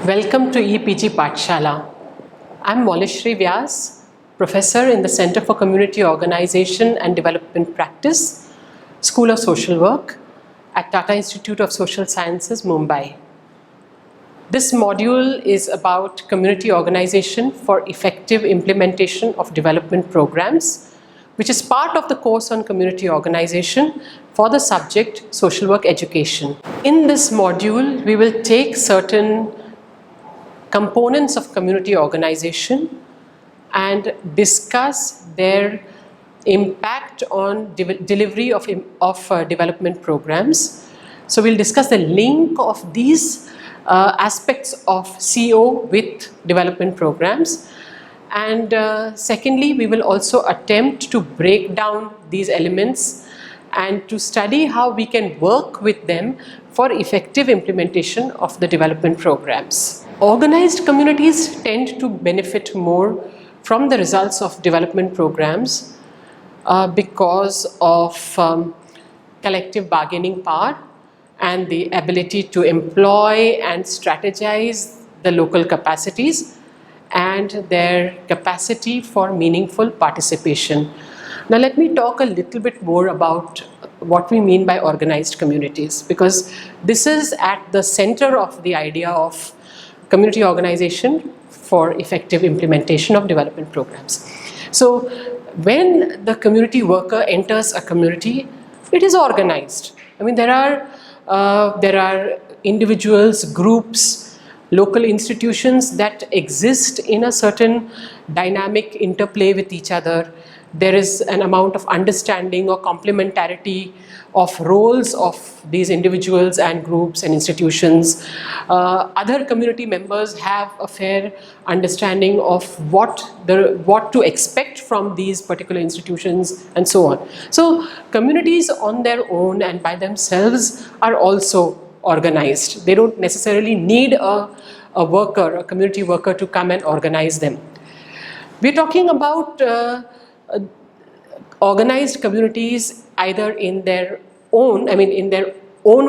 Welcome to EPG Pathshala. I'm Molishri Vyas, Professor in the Center for Community Organization and Development Practice, School of Social Work at Tata Institute of Social Sciences, Mumbai. This module is about community organization for effective implementation of development programs, which is part of the course on community organization for the subject social work education. In this module, we will take certain components of community organization and discuss their impact on delivery of development programs. So we'll discuss the link of these aspects of CO with development programs. And secondly, we will also attempt to break down these elements and to study how we can work with them for effective implementation of the development programs. Organized communities tend to benefit more from the results of development programs because of collective bargaining power and the ability to employ and strategize the local capacities and their capacity for meaningful participation. Now let me talk a little bit more about what we mean by organized communities, because this is at the center of the idea of community organization for effective implementation of development programs. So when the community worker enters a community, it is organized. I mean, there are individuals, groups, local institutions that exist in a certain dynamic interplay with each other. There is an amount of understanding or complementarity of roles of these individuals and groups and institutions. Other community members have a fair understanding of what to expect from these particular institutions and so on. So communities on their own and by themselves are also organized. They don't necessarily need a community worker to come and organize them. We're talking about organized communities either in their own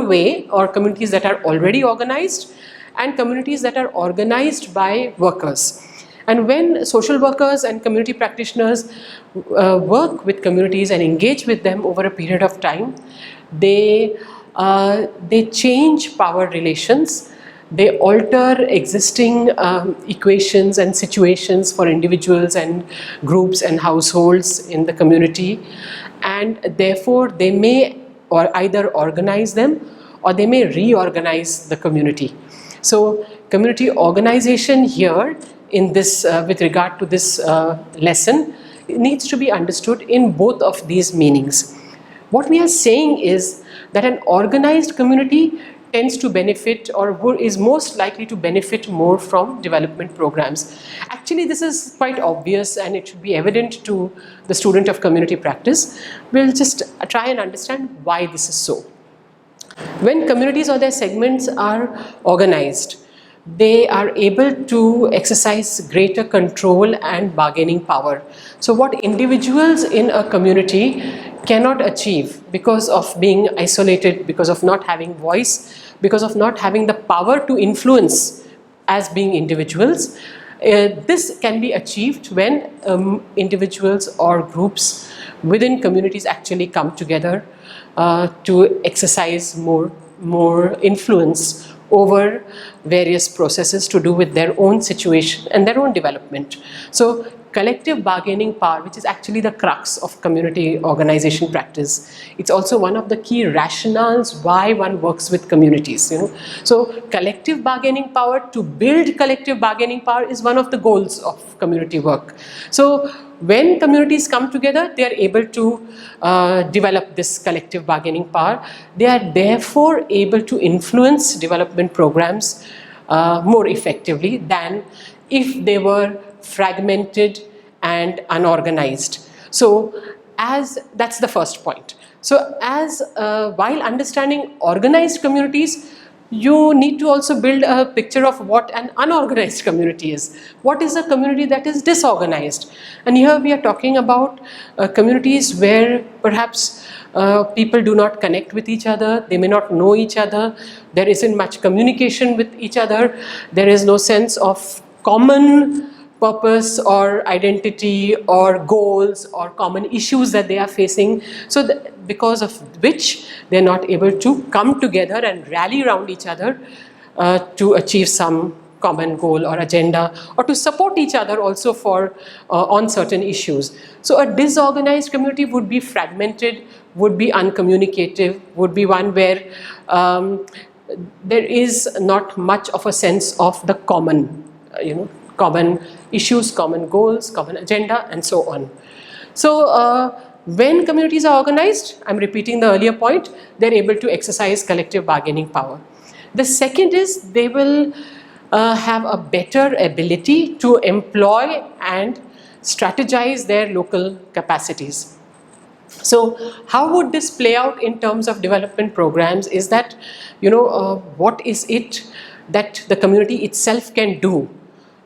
way, or communities that are already organized, and communities that are organized by workers. And when social workers and community practitioners work with communities and engage with them over a period of time, they change power relations. They alter existing equations and situations for individuals and groups and households in the community, and therefore they may either organize them or they may reorganize the community. So community organization here in this with regard to this lesson, it needs to be understood in both of these meanings. What we are saying is that an organized community tends to benefit, or is most likely to benefit more from development programs. Actually, this is quite obvious and it should be evident to the student of community practice. We'll just try and understand why this is so. When communities or their segments are organized, they are able to exercise greater control and bargaining power. So what individuals in a community cannot achieve because of being isolated, because of not having voice, because of not having the power to influence as being individuals, this can be achieved when individuals or groups within communities actually come together to exercise more influence over various processes to do with their own situation and their own development. So collective bargaining power, which is actually the crux of community organization practice, it's also one of the key rationales why one works with communities. So collective bargaining power, to build collective bargaining power, is one of the goals of community work. So when communities come together, they are able to develop this collective bargaining power. They are therefore able to influence development programs more effectively than if they were fragmented and unorganized. So that's the first point. So while understanding organized communities, you need to also build a picture of what an unorganized community is. What is a community that is disorganized? And here we are talking about communities where perhaps people do not connect with each other, they may not know each other, there isn't much communication with each other, there is no sense of common purpose or identity or goals or common issues that they are facing. So because of which they are not able to come together and rally around each other to achieve some common goal or agenda, or to support each other also for on certain issues. So a disorganized community would be fragmented, would be uncommunicative, would be one where there is not much of a sense of the common, common issues, common goals, common agenda, and so on. So when communities are organized, I'm repeating the earlier point, they're able to exercise collective bargaining power. The second is they will have a better ability to employ and strategize their local capacities. So how would this play out in terms of development programs is that, what is it that the community itself can do?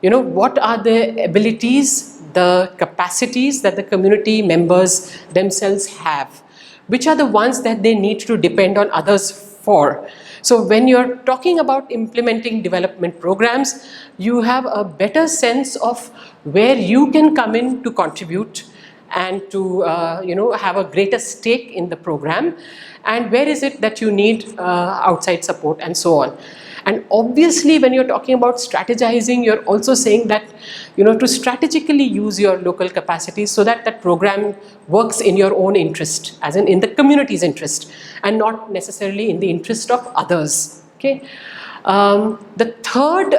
What are the abilities, the capacities that the community members themselves have? Which are the ones that they need to depend on others for? So when you're talking about implementing development programs, you have a better sense of where you can come in to contribute and to have a greater stake in the program, and where is it that you need outside support and so on. And obviously when you're talking about strategizing, you're also saying that to strategically use your local capacities so that that program works in your own interest, as in the community's interest, and not necessarily in the interest of others. Okay. The third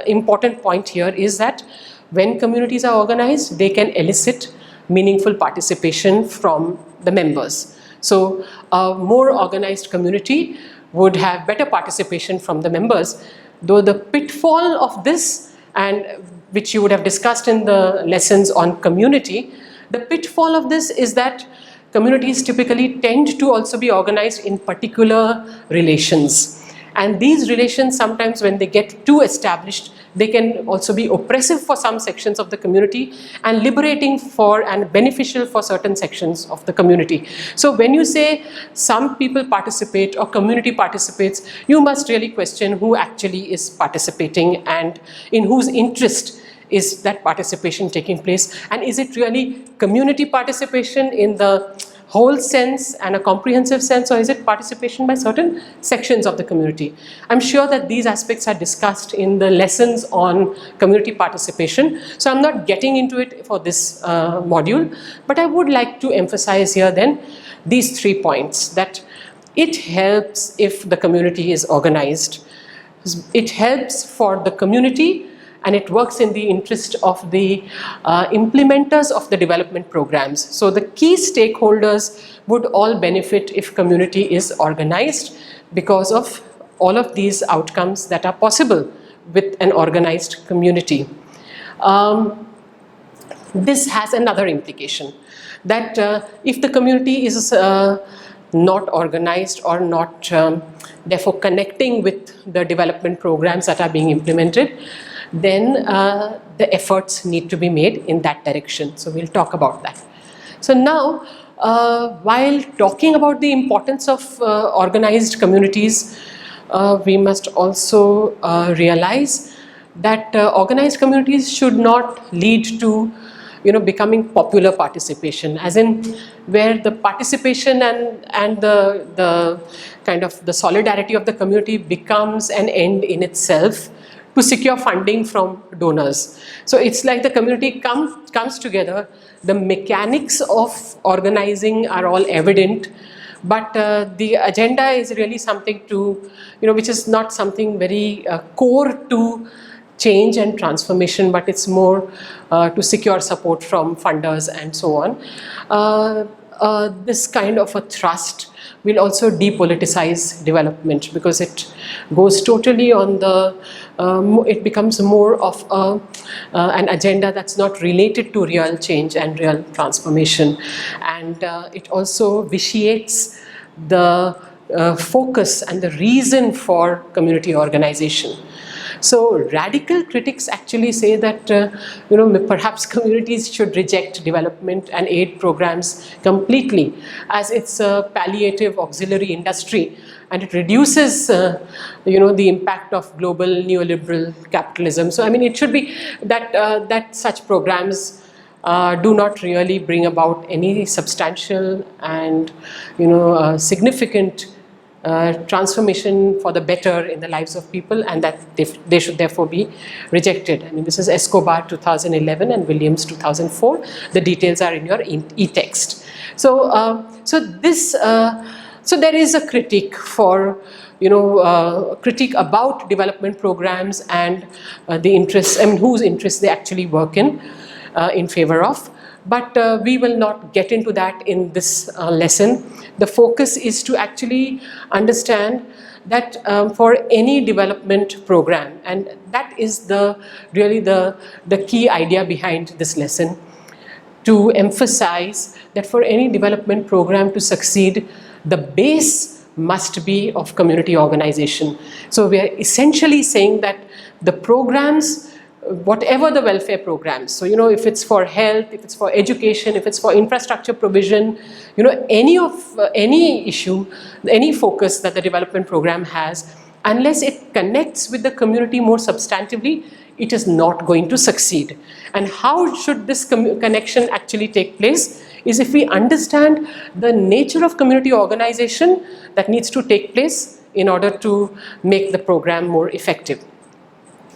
important point here is that when communities are organized, they can elicit meaningful participation from the members. So a more organized community would have better participation from the members, though the pitfall of this, and which you would have discussed in the lessons on community, the pitfall of this is that communities typically tend to also be organized in particular relations. And these relations, sometimes when they get too established, they can also be oppressive for some sections of the community and liberating for and beneficial for certain sections of the community. So when you say some people participate or community participates, you must really question who actually is participating and in whose interest is that participation taking place, and is it really community participation in the whole sense and a comprehensive sense, or is it participation by certain sections of the community? I'm sure that these aspects are discussed in the lessons on community participation, so I'm not getting into it for this module, but I would like to emphasize here then these 3 points: that it helps if the community is organized, it helps for the community, and it works in the interest of the implementers of the development programs. So the key stakeholders would all benefit if community is organized because of all of these outcomes that are possible with an organized community. This has another implication, that if the community is not organized or not therefore connecting with the development programs that are being implemented, then the efforts need to be made in that direction. So we'll talk about that. So now, while talking about the importance of organized communities, we must also realize that organized communities should not lead to becoming popular participation, as in where the participation and the kind of the solidarity of the community becomes an end in itself to secure funding from donors. So it's like the community comes together, the mechanics of organizing are all evident, but the agenda is really something to, which is not something very core to change and transformation, but it's more to secure support from funders and so on. This kind of a thrust will also depoliticize development, because it goes totally on the, it becomes more of an agenda that's not related to real change and real transformation. And it also vitiates the focus and the reason for community organization. So radical critics actually say that perhaps communities should reject development and aid programs completely, as it's a palliative auxiliary industry and it reduces the impact of global neoliberal capitalism. So I mean, it should be that such programs do not really bring about any substantial and significant transformation for the better in the lives of people, and that they should therefore be rejected. I mean, this is Escobar 2011 and Williams 2004. The details are in your e-text. So so there is a critique for critique about development programs and the interests, I mean, whose interests they actually work in favor of. But we will not get into that in this lesson. The focus is to actually understand that for any development program, and that is really the key idea behind this lesson, to emphasize that for any development program to succeed, the base must be of community organization. So we are essentially saying that the programs, whatever the welfare programs, so if it's for health, if it's for education, if it's for infrastructure provision, any issue, any focus that the development program has, unless it connects with the community more substantively, it is not going to succeed. And how should this connection actually take place is if we understand the nature of community organization that needs to take place in order to make the program more effective.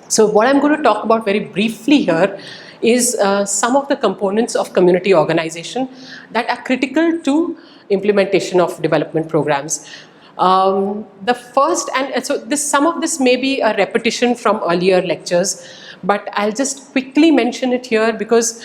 So what I'm going to talk about very briefly here is some of the components of community organization that are critical to implementation of development programs. The first, and so some of this may be a repetition from earlier lectures, but I'll just quickly mention it here because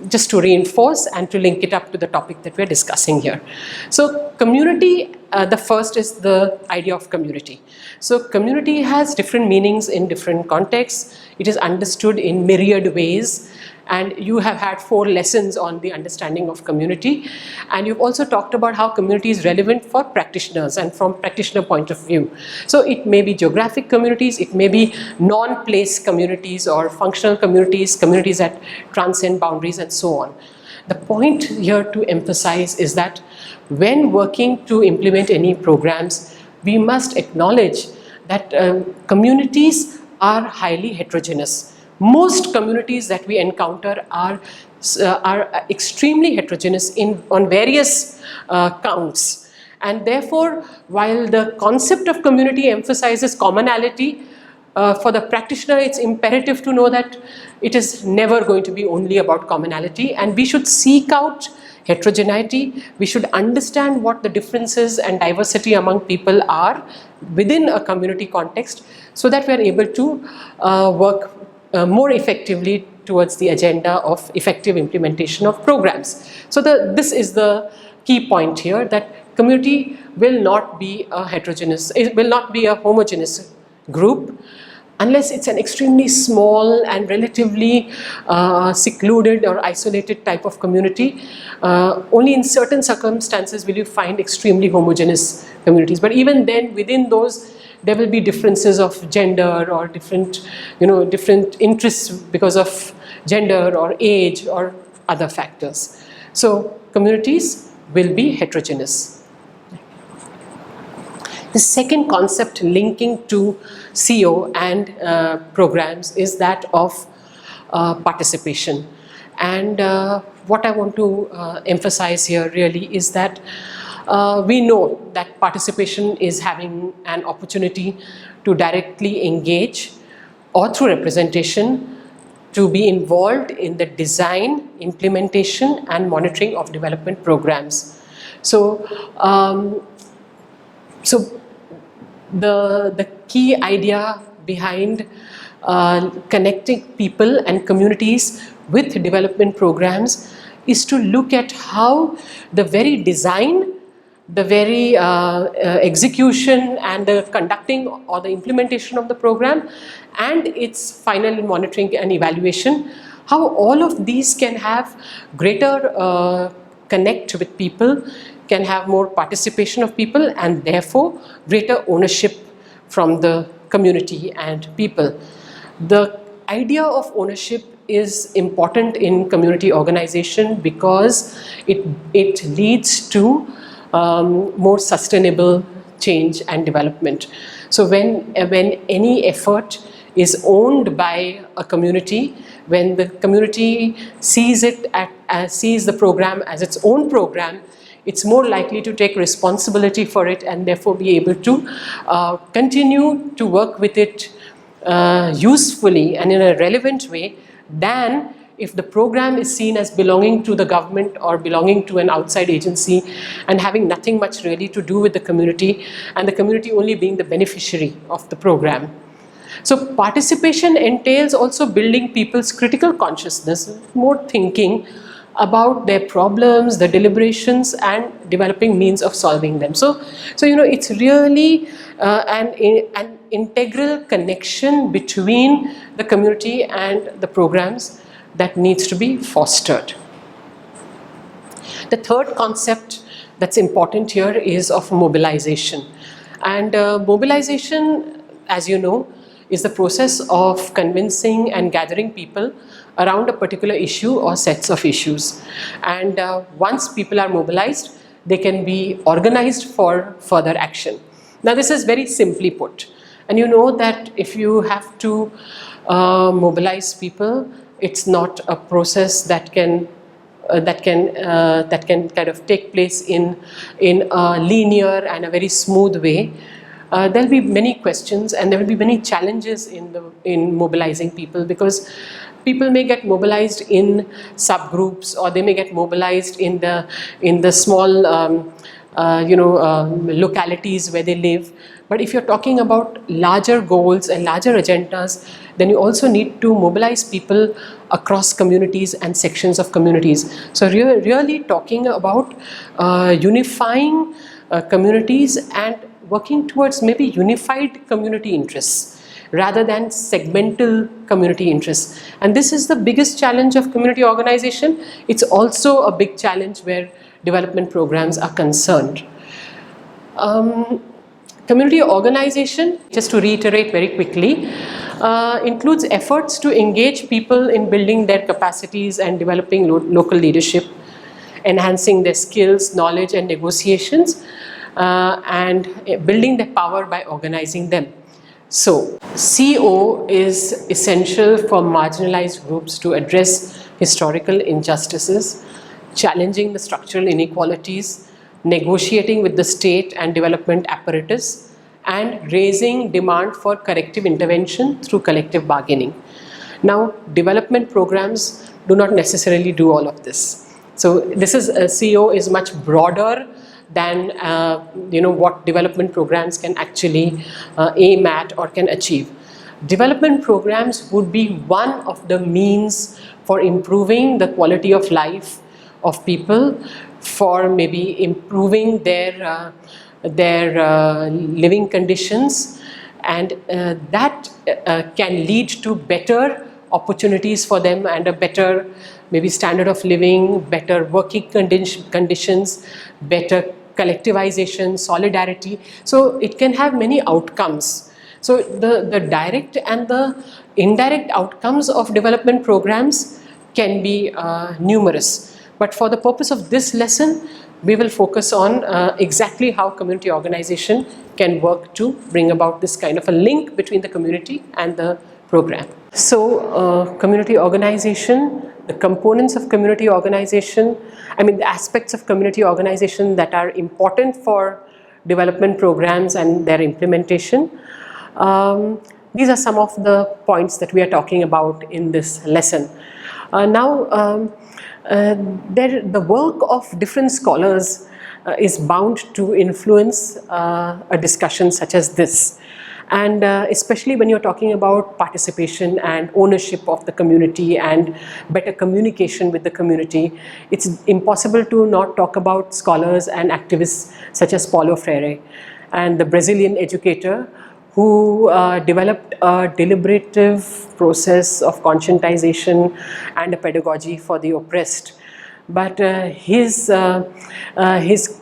just to reinforce and to link it up to the topic that we're discussing here. So community, the first is the idea of community. So community has different meanings in different contexts. It is understood in myriad ways, and you have had 4 lessons on the understanding of community, and you've also talked about how community is relevant for practitioners and from practitioner point of view. So it may be geographic communities, it may be non-place communities or functional communities, communities that transcend boundaries and so on. The point here to emphasize is that when working to implement any programs, we must acknowledge that communities are highly heterogeneous. Most communities that we encounter are extremely heterogeneous on various counts, and therefore while the concept of community emphasizes commonality, for the practitioner it's imperative to know that it is never going to be only about commonality, and we should seek out heterogeneity. We should understand what the differences and diversity among people are within a community context, so that we are able to work more effectively towards the agenda of effective implementation of programs. So this is the key point here, that community will not be a homogeneous group unless it's an extremely small and relatively secluded or isolated type of community. Only in certain circumstances will you find extremely homogeneous communities, but even then within those there will be differences of gender or different interests because of gender or age or other factors. So communities will be heterogeneous. The second concept linking to CO and programs is that of participation. And what I want to emphasize here really is that we know that participation is having an opportunity to directly engage or through representation to be involved in the design, implementation and monitoring of development programs. So, the key idea behind connecting people and communities with development programs is to look at how the very design, the very execution and the conducting or the implementation of the program and its final monitoring and evaluation, how all of these can have greater connect with people, can have more participation of people and therefore greater ownership from the community and people. The idea of ownership is important in community organization because it leads to more sustainable change and development. So when any effort is owned by a community, when the community sees sees the program as its own program, it's more likely to take responsibility for it and therefore be able to continue to work with it usefully and in a relevant way than if the program is seen as belonging to the government or belonging to an outside agency and having nothing much really to do with the community, and the community only being the beneficiary of the program. So participation entails also building people's critical consciousness, more thinking about their problems, their deliberations, and developing means of solving them. So it's really an integral connection between the community and the programs that needs to be fostered. The third concept that's important here is of mobilization. And mobilization, as you know, is the process of convincing and gathering people around a particular issue or sets of issues. And once people are mobilized, they can be organized for further action. Now, this is very simply put. And you know that if you have to mobilize people, it's not a process that can kind of take place in a linear and a very smooth way. There'll be many questions and there will be many challenges in mobilizing people, because people may get mobilized in subgroups, or they may get mobilized in the small localities where they live. But if you're talking about larger goals and larger agendas, then you also need to mobilize people across communities and sections of communities. So really talking about unifying communities and working towards maybe unified community interests rather than segmental community interests. And this is the biggest challenge of community organization. It's also a big challenge where development programs are concerned. Community organization, just to reiterate very quickly, includes efforts to engage people in building their capacities and developing local leadership, enhancing their skills, knowledge and negotiations, and building their power by organizing them. So, CO is essential for marginalized groups to address historical injustices, challenging the structural inequalities, negotiating with the state and development apparatus, and raising demand for corrective intervention through collective bargaining. Now, development programs do not necessarily do all of this. So this is CO is much broader than what development programs can actually aim at or can achieve. Development programs would be one of the means for improving the quality of life of people, for maybe improving their living conditions, and that can lead to better opportunities for them and a better maybe standard of living, better working conditions, better collectivization, solidarity. So it can have many outcomes. So the direct and the indirect outcomes of development programs can be numerous. But for the purpose of this lesson, we will focus on exactly how community organization can work to bring about this kind of a link between the community and the program. So community organization, the components of community organization, the aspects of community organization that are important for development programs and their implementation. These are some of the points that we are talking about in this lesson. The work of different scholars is bound to influence a discussion such as this. And especially when you're talking about participation and ownership of the community and better communication with the community, it's impossible to not talk about scholars and activists such as Paulo Freire and the Brazilian educator who developed a deliberative process of conscientization and a pedagogy for the oppressed but his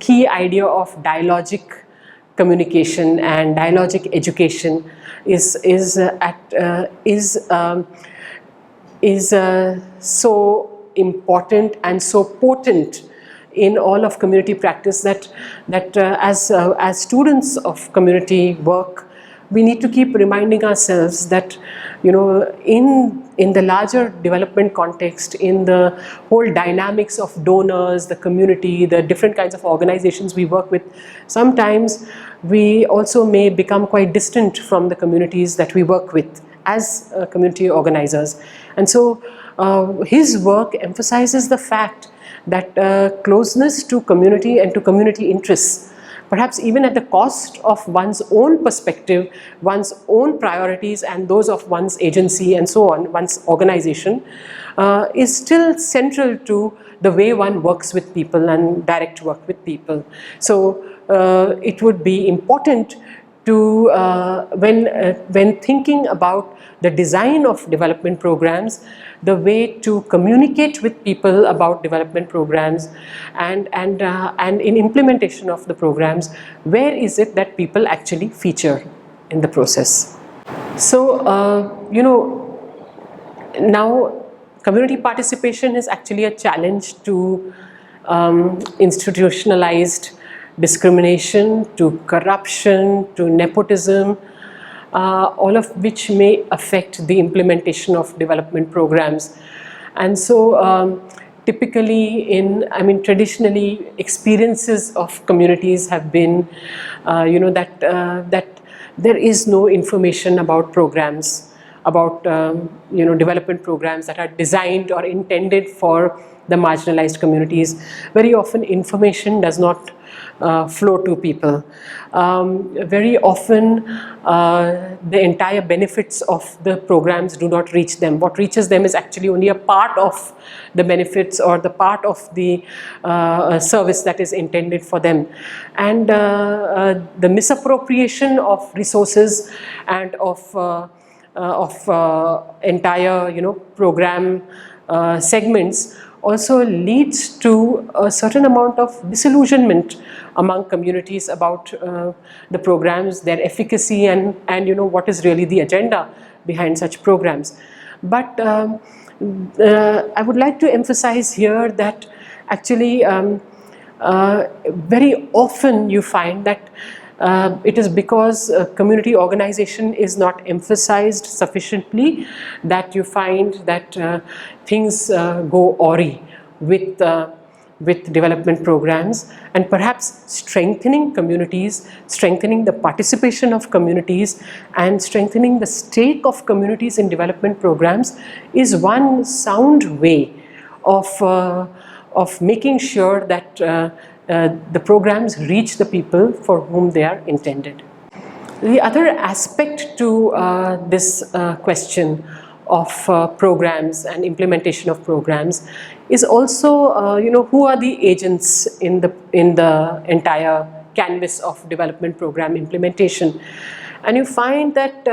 key idea of dialogic communication and dialogic education is so important and so potent in all of community practice that as students of community work, we need to keep reminding ourselves that, you know, in the larger development context, in the whole dynamics of donors, the community, the different kinds of organizations we work with, sometimes we also may become quite distant from the communities that we work with as community organizers. And so his work emphasizes the fact that closeness to community and to community interests, perhaps even at the cost of one's own perspective, one's own priorities and those of one's agency and so on, one's organization, is still central to the way one works with people and direct work with people. So it would be important to, when thinking about the design of development programs, the way to communicate with people about development programs, and in implementation of the programs, where is it that people actually feature in the process. So you know, now community participation is actually a challenge to institutionalized discrimination, to corruption, to nepotism, all of which may affect the implementation of development programs. And so typically traditionally experiences of communities have been, that there is no information about programs, about development programs that are designed or intended for the marginalized communities. Very often information does not flow to people. Very often the entire benefits of the programs do not reach them. What reaches them is actually only a part of the benefits or the part of the service that is intended for them. And the misappropriation of resources and of entire program segments also leads to a certain amount of disillusionment among communities about the programs, their efficacy, and what is really the agenda behind such programs. But I would like to emphasize here that actually very often you find that it is because community organization is not emphasized sufficiently that you find that things go awry with development programs, and perhaps strengthening communities, strengthening the participation of communities, and strengthening the stake of communities in development programs is one sound way of making sure that the programs reach the people for whom they are intended. The other aspect to this question of programs and implementation of programs is also, who are the agents in the entire canvas of development program implementation. And you find that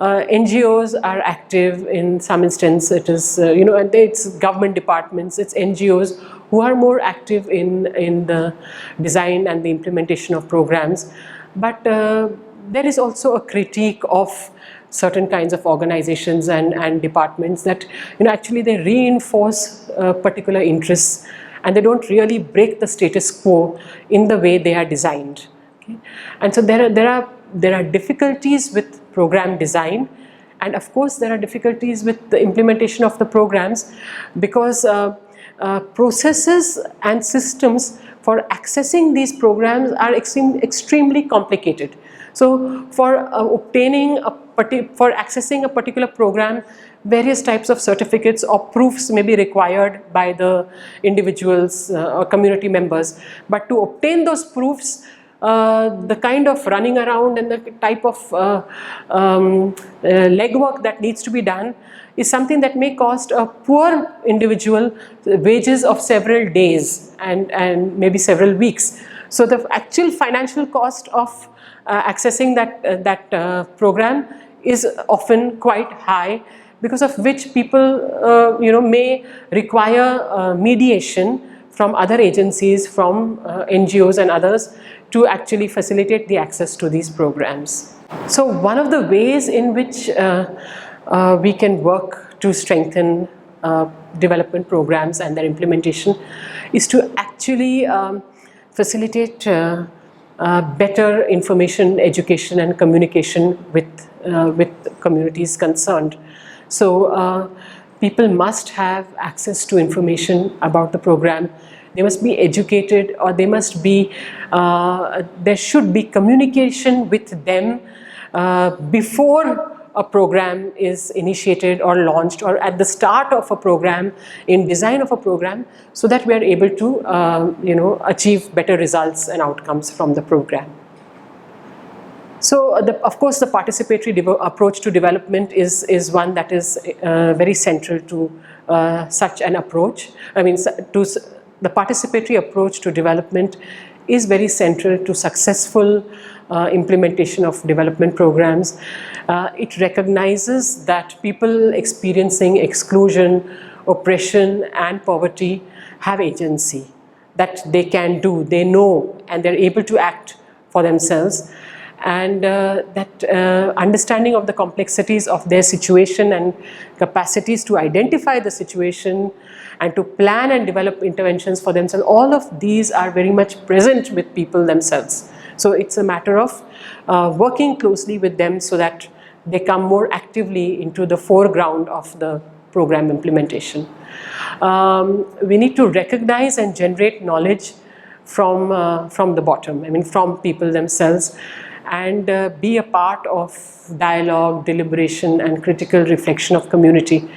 NGOs are active in some instance. It is, it's government departments, it's NGOs who are more active in the design and the implementation of programs. But there is also a critique of certain kinds of organizations and departments that actually they reinforce particular interests, and they don't really break the status quo in the way they are designed. Okay? And so there are difficulties with program design, and of course there are difficulties with the implementation of the programs, because processes and systems for accessing these programs are extremely complicated. So for accessing a particular program, various types of certificates or proofs may be required by the individuals or community members. But to obtain those proofs, the kind of running around and the type of legwork that needs to be done is something that may cost a poor individual wages of several days and maybe several weeks. So the actual financial cost of accessing that program is often quite high, because of which people may require mediation from other agencies, from NGOs and others, to actually facilitate the access to these programs. So one of the ways in which we can work to strengthen development programs and their implementation is to actually facilitate better information, education and communication with communities concerned. So people must have access to information about the program. They must be educated, or they must be, there should be communication with them before a program is initiated or launched, or at the start of a program, in design of a program, so that we are able to achieve better results and outcomes from the program. So of course the participatory approach to development is one that is very central to such an approach. I mean, the participatory approach to development is very central to successful implementation of development programs. It recognizes that people experiencing exclusion, oppression and poverty have agency, that they can do, they know, and they're able to act for themselves. And that understanding of the complexities of their situation and capacities to identify the situation and to plan and develop interventions for themselves, all of these are very much present with people themselves. So it's a matter of working closely with them so that they come more actively into the foreground of the program implementation. We need to recognize and generate knowledge from the bottom, I mean from people themselves, and be a part of dialogue, deliberation and critical reflection of community,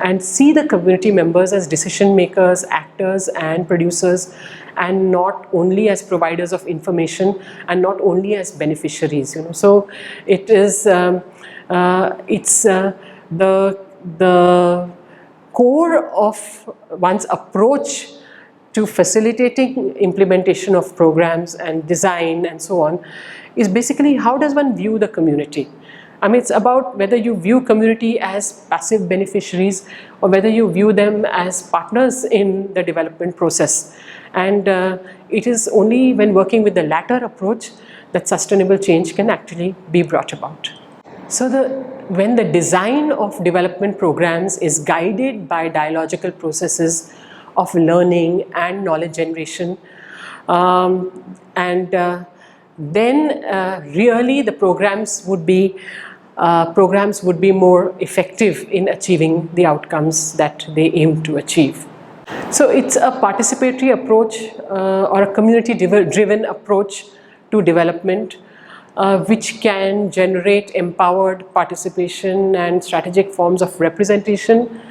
and see the community members as decision makers, actors and producers, and not only as providers of information and not only as beneficiaries. So it is the core of one's approach to facilitating implementation of programs and design and so on is basically how does one view the community. I mean, it's about whether you view community as passive beneficiaries or whether you view them as partners in the development process. And it is only when working with the latter approach that sustainable change can actually be brought about. So when the design of development programs is guided by dialogical processes of learning and knowledge generation, then really the programs would be more effective in achieving the outcomes that they aim to achieve. So it's a participatory approach or a community-driven approach to development, which can generate empowered participation and strategic forms of representation,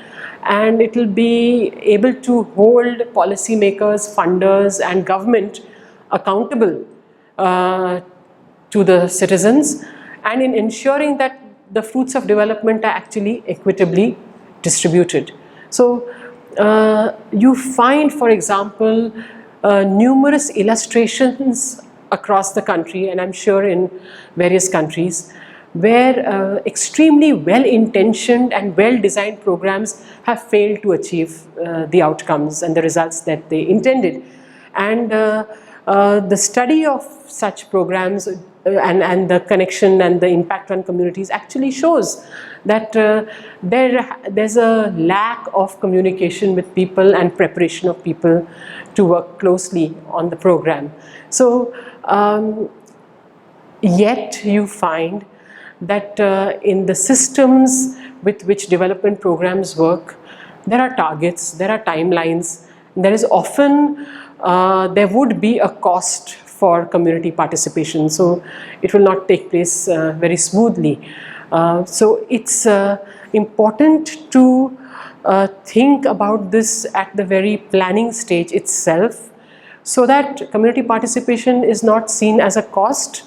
and it will be able to hold policymakers, funders and government accountable to the citizens, and in ensuring that the fruits of development are actually equitably distributed. So you find, for example, numerous illustrations across the country, and I'm sure in various countries, where extremely well-intentioned and well-designed programs have failed to achieve the outcomes and the results that they intended. And the study of such programs and the connection and the impact on communities actually shows that there's a lack of communication with people and preparation of people to work closely on the program. So yet you find that in the systems with which development programs work, there are targets, there are timelines, there is often there would be a cost for community participation, so it will not take place very smoothly. So it's important to think about this at the very planning stage itself, so that community participation is not seen as a cost,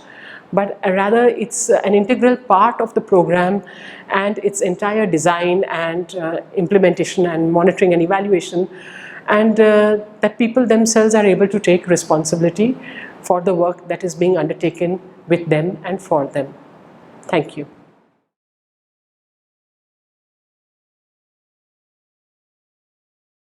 but rather it's an integral part of the program and its entire design and implementation and monitoring and evaluation, and that people themselves are able to take responsibility for the work that is being undertaken with them and for them. Thank you.